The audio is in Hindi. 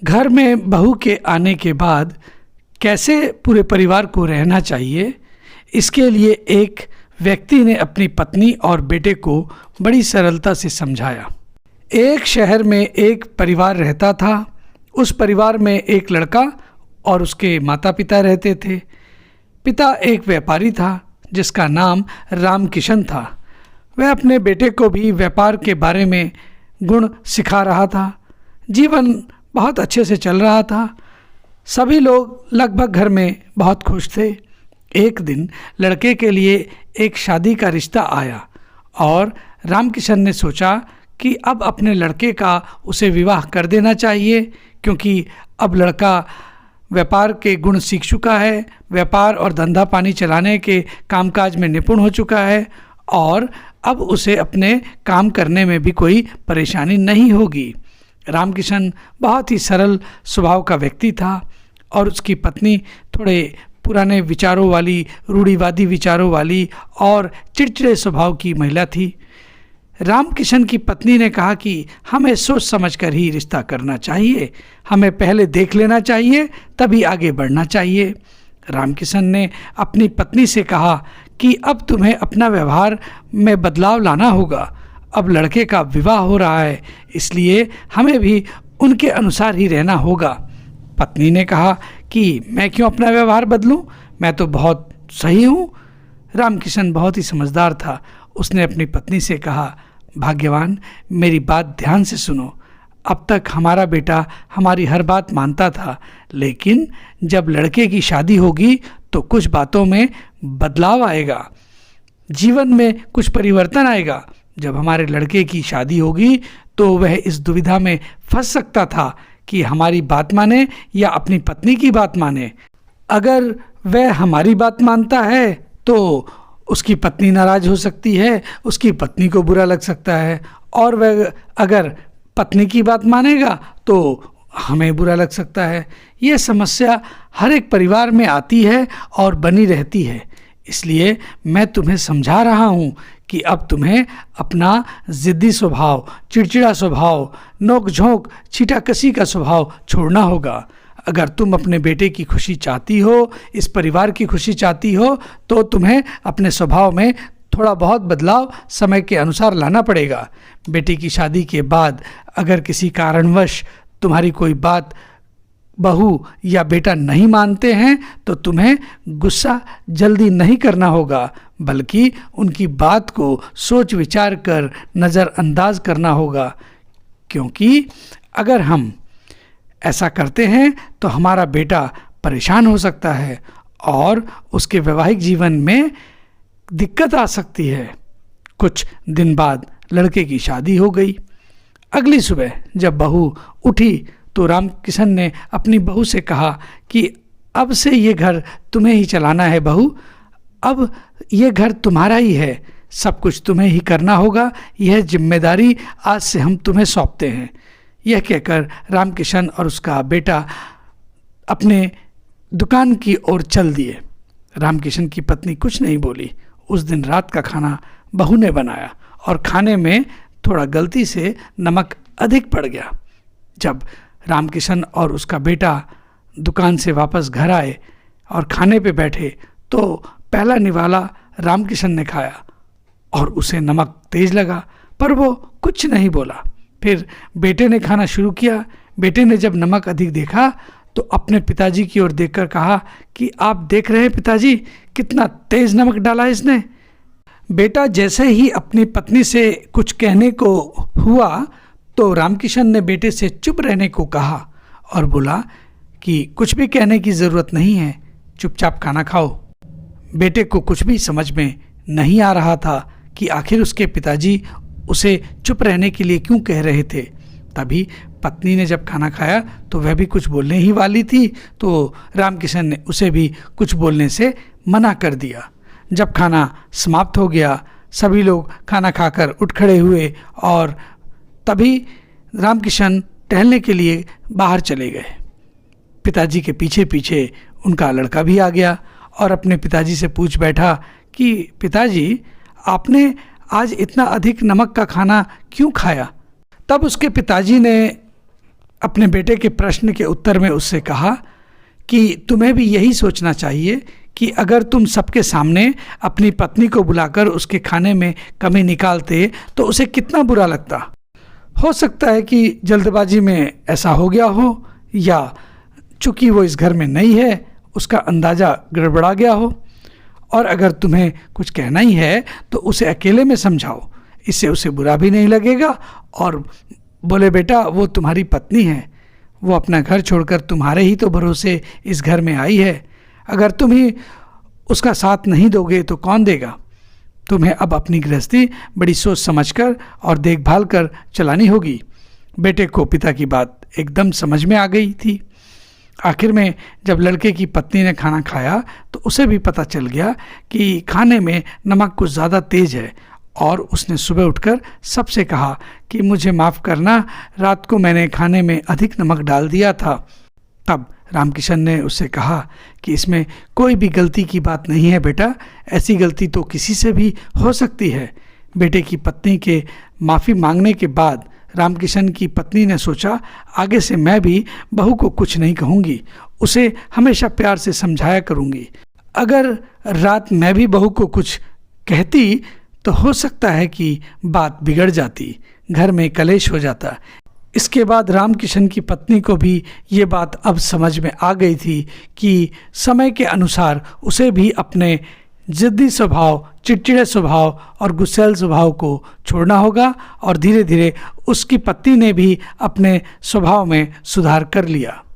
घर में बहू के आने के बाद कैसे पूरे परिवार को रहना चाहिए, इसके लिए एक व्यक्ति ने अपनी पत्नी और बेटे को बड़ी सरलता से समझाया। एक शहर में एक परिवार रहता था। उस परिवार में एक लड़का और उसके माता पिता रहते थे। पिता एक व्यापारी था जिसका नाम रामकिशन था। वह अपने बेटे को भी व्यापार के बारे में गुण सिखा रहा था। जीवन बहुत अच्छे से चल रहा था। सभी लोग लगभग घर में बहुत खुश थे। एक दिन लड़के के लिए एक शादी का रिश्ता आया और रामकिशन ने सोचा कि अब अपने लड़के का उसे विवाह कर देना चाहिए, क्योंकि अब लड़का व्यापार के गुण सीख चुका है, व्यापार और धंधा पानी चलाने के कामकाज में निपुण हो चुका है और अब उसे अपने काम करने में भी कोई परेशानी नहीं होगी। रामकिशन बहुत ही सरल स्वभाव का व्यक्ति था और उसकी पत्नी थोड़े पुराने विचारों वाली, रूढ़िवादी विचारों वाली और चिड़चिड़े स्वभाव की महिला थी। रामकिशन की पत्नी ने कहा कि हमें सोच समझकर ही रिश्ता करना चाहिए, हमें पहले देख लेना चाहिए तभी आगे बढ़ना चाहिए। रामकिशन ने अपनी पत्नी से कहा कि अब तुम्हें अपना व्यवहार में बदलाव लाना होगा। अब लड़के का विवाह हो रहा है, इसलिए हमें भी उनके अनुसार ही रहना होगा। पत्नी ने कहा कि मैं क्यों अपना व्यवहार बदलूं, मैं तो बहुत सही हूँ। रामकिशन बहुत ही समझदार था। उसने अपनी पत्नी से कहा, भाग्यवान, मेरी बात ध्यान से सुनो। अब तक हमारा बेटा हमारी हर बात मानता था, लेकिन जब लड़के की शादी होगी तो कुछ बातों में बदलाव आएगा, जीवन में कुछ परिवर्तन आएगा। जब हमारे लड़के की शादी होगी तो वह इस दुविधा में फंस सकता था कि हमारी बात माने या अपनी पत्नी की बात माने। अगर वह हमारी बात मानता है तो उसकी पत्नी नाराज हो सकती है, उसकी पत्नी को बुरा लग सकता है, और वह अगर पत्नी की बात मानेगा तो हमें बुरा लग सकता है। यह समस्या हर एक परिवार में आती है और बनी रहती है। इसलिए मैं तुम्हें समझा रहा हूँ कि अब तुम्हें अपना ज़िद्दी स्वभाव, चिड़चिड़ा स्वभाव, नोक झोंक, छीटाकशी का स्वभाव छोड़ना होगा। अगर तुम अपने बेटे की खुशी चाहती हो, इस परिवार की खुशी चाहती हो, तो तुम्हें अपने स्वभाव में थोड़ा बहुत बदलाव समय के अनुसार लाना पड़ेगा। बेटे की शादी के बाद अगर किसी कारणवश तुम्हारी कोई बात बहू या बेटा नहीं मानते हैं तो तुम्हें गुस्सा जल्दी नहीं करना होगा, बल्कि उनकी बात को सोच विचार कर नज़रअंदाज करना होगा। क्योंकि अगर हम ऐसा करते हैं तो हमारा बेटा परेशान हो सकता है और उसके वैवाहिक जीवन में दिक्कत आ सकती है। कुछ दिन बाद लड़के की शादी हो गई। अगली सुबह जब बहू उठी तो रामकिशन ने अपनी बहू से कहा कि अब से ये घर तुम्हें ही चलाना है बहू, अब ये घर तुम्हारा ही है, सब कुछ तुम्हें ही करना होगा, यह जिम्मेदारी आज से हम तुम्हें सौंपते हैं। यह कहकर रामकिशन और उसका बेटा अपने दुकान की ओर चल दिए। रामकिशन की पत्नी कुछ नहीं बोली। उस दिन रात का खाना बहू ने बनाया और खाने में थोड़ा गलती से नमक अधिक पड़ गया। जब रामकिशन और उसका बेटा दुकान से वापस घर आए और खाने पे बैठे तो पहला निवाला रामकिशन ने खाया और उसे नमक तेज लगा, पर वो कुछ नहीं बोला। फिर बेटे ने खाना शुरू किया। बेटे ने जब नमक अधिक देखा तो अपने पिताजी की ओर देखकर कहा कि आप देख रहे हैं पिताजी, कितना तेज नमक डाला इसने। बेटा जैसे ही अपनी पत्नी से कुछ कहने को हुआ तो रामकिशन ने बेटे से चुप रहने को कहा और बोला कि कुछ भी कहने की ज़रूरत नहीं है, चुपचाप खाना खाओ। बेटे को कुछ भी समझ में नहीं आ रहा था कि आखिर उसके पिताजी उसे चुप रहने के लिए क्यों कह रहे थे। तभी पत्नी ने जब खाना खाया तो वह भी कुछ बोलने ही वाली थी, तो रामकिशन ने उसे भी कुछ बोलने से मना कर दिया। जब खाना समाप्त हो गया, सभी लोग खाना खाकर उठ खड़े हुए और तभी रामकिशन टहलने के लिए बाहर चले गए। पिताजी के पीछे पीछे उनका लड़का भी आ गया और अपने पिताजी से पूछ बैठा कि पिताजी, आपने आज इतना अधिक नमक का खाना क्यों खाया। तब उसके पिताजी ने अपने बेटे के प्रश्न के उत्तर में उससे कहा कि तुम्हें भी यही सोचना चाहिए कि अगर तुम सबके सामने अपनी पत्नी को बुलाकर उसके खाने में कमी निकालते तो उसे कितना बुरा लगता। हो सकता है कि जल्दबाजी में ऐसा हो गया हो, या चूंकि वो इस घर में नई है उसका अंदाज़ा गड़बड़ा गया हो। और अगर तुम्हें कुछ कहना ही है तो उसे अकेले में समझाओ, इससे उसे बुरा भी नहीं लगेगा। और बोले बेटा, वो तुम्हारी पत्नी है, वो अपना घर छोड़कर तुम्हारे ही तो भरोसे इस घर में आई है। अगर तुम ही उसका साथ नहीं दोगे तो कौन देगा। तुम्हें अब अपनी गृहस्थी बड़ी सोच समझकर और देखभाल कर चलानी होगी। बेटे को पिता की बात एकदम समझ में आ गई थी। आखिर में जब लड़के की पत्नी ने खाना खाया तो उसे भी पता चल गया कि खाने में नमक कुछ ज़्यादा तेज है, और उसने सुबह उठकर सबसे कहा कि मुझे माफ़ करना, रात को मैंने खाने में अधिक नमक डाल दिया था। तब रामकिशन ने उससे कहा कि इसमें कोई भी गलती की बात नहीं है बेटा, ऐसी गलती तो किसी से भी हो सकती है। बेटे की पत्नी के माफ़ी मांगने के बाद रामकिशन की पत्नी ने सोचा, आगे से मैं भी बहू को कुछ नहीं कहूँगी, उसे हमेशा प्यार से समझाया करूँगी। अगर रात मैं भी बहू को कुछ कहती तो हो सकता है कि बात बिगड़ जाती, घर में कलेश हो जाता। इसके बाद रामकिशन की पत्नी को भी ये बात अब समझ में आ गई थी कि समय के अनुसार उसे भी अपने ज़िद्दी स्वभाव, चिड़चिड़े स्वभाव और गुस्सैल स्वभाव को छोड़ना होगा। और धीरे धीरे उसकी पत्नी ने भी अपने स्वभाव में सुधार कर लिया।